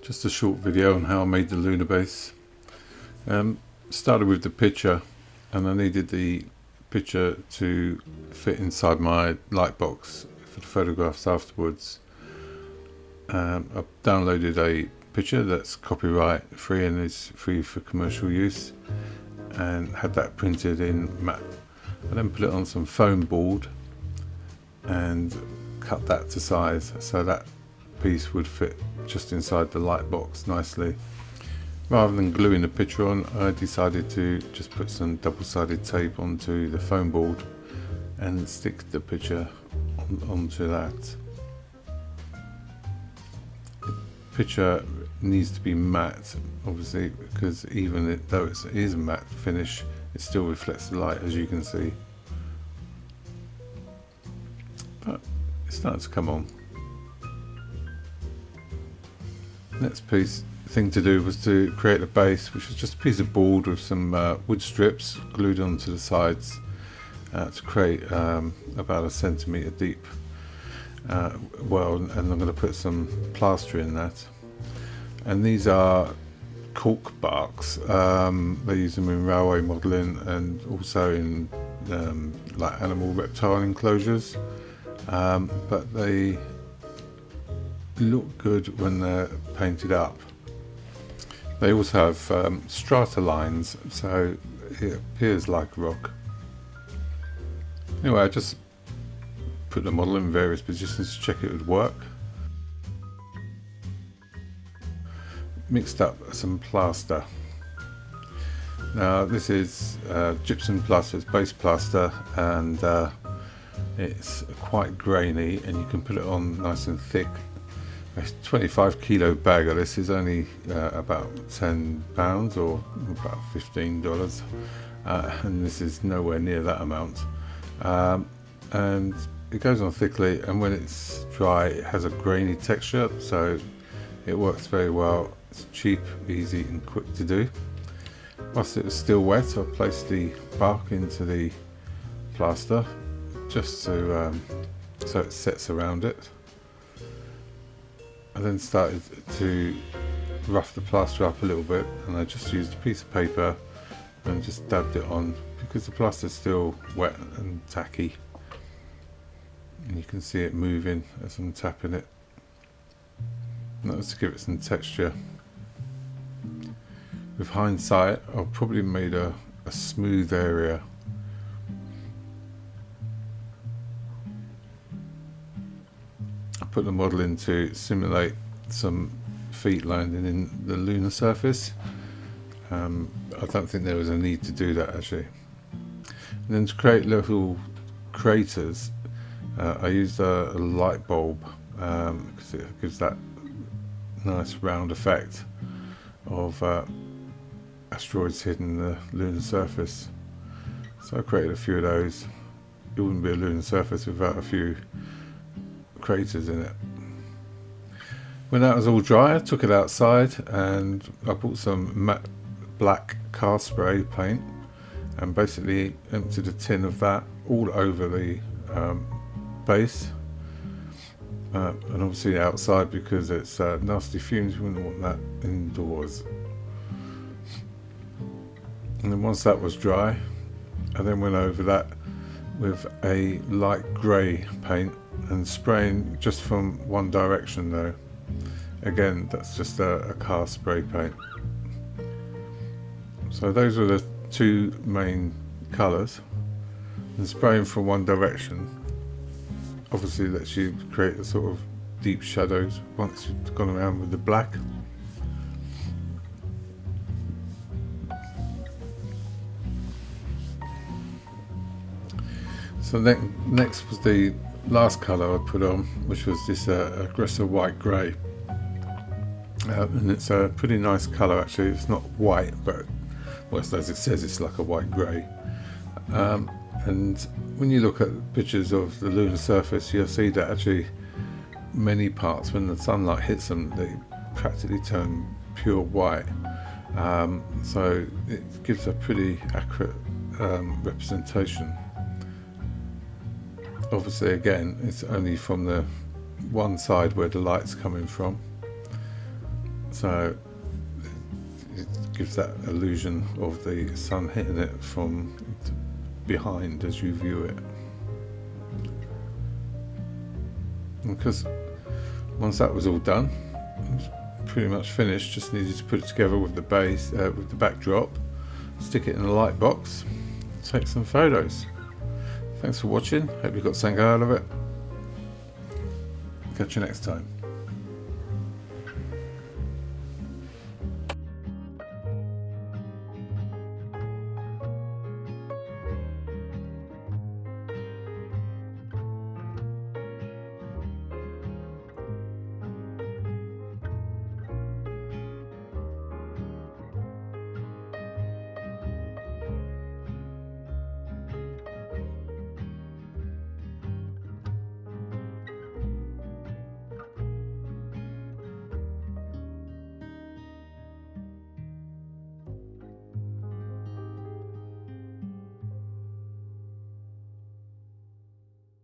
Just a short video on how I made the lunar base. Started with the picture, and I needed the picture to fit inside my light box for the photographs afterwards. I've downloaded a picture that's copyright free and is free for commercial use, and had that printed in matte. I then put it on some foam board and cut that to size so that piece would fit just inside the light box nicely. Rather than gluing the picture on, I decided to just put some double-sided tape onto the foam board and stick the picture onto that. The picture needs to be matte, obviously, because even though it is a matte finish, it still reflects the light, as you can see. But it's starting to come on. Next thing to do was to create a base, which was just a piece of board with some wood strips glued onto the sides to create about 1 centimetre deep well, and I'm going to put some plaster in that. And these are cork barks. They use them in railway modelling and also in like animal reptile enclosures, but they look good when they're painted up. They also have strata lines, so it appears like rock. Anyway, I just put the model in various positions to check it would work. Mixed up some plaster. Now this is gypsum plaster, it's base plaster, and it's quite grainy, and you can put it on nice and thick. A 25 kilo bag of this is only about £10 or about $15, and this is nowhere near that amount. And it goes on thickly, and when it's dry it has a grainy texture, so it works very well. It's cheap, easy and quick to do. Whilst it was still wet, I placed the bark into the plaster just to, so it sets around it. I then started to rough the plaster up a little bit, and I just used a piece of paper and just dabbed it on because the plaster is still wet and tacky, and you can see it moving as I'm tapping it. And that was to give it some texture. With hindsight, I probably made a smooth area. I put the model in to simulate some feet landing in the lunar surface. I don't think there was a need to do that actually. And then to create little craters, I used a light bulb because it gives that nice round effect of asteroids hitting the lunar surface. So I created a few of those. It wouldn't be a lunar surface without a few craters in it. When that was all dry, I took it outside and I bought some matte black car spray paint and basically emptied a tin of that all over the base, and obviously outside because it's nasty fumes. You wouldn't want that indoors. And then once that was dry, I then went over that with a light grey paint and spraying just from one direction though. Again, that's just a car spray paint. So those were the two main colours, and spraying from one direction obviously lets you create a sort of deep shadows once you've gone around with the black. So next was the last colour I put on, which was this aggressive white grey, and it's a pretty nice colour actually. It's not white, but well, as it says, it's like a white grey. And when you look at pictures of the lunar surface, you'll see that actually many parts, when the sunlight hits them, they practically turn pure white. So it gives a pretty accurate representation. Obviously, again, it's only from the one side where the light's coming from. so it gives that illusion of the sun hitting it from behind as you view it. Because once that was all done, it was pretty much finished. Just needed to put it together with the base, with the backdrop, stick it in a light box, take some photos. Thanks for watching. Hope you got something out of it. Catch you next time.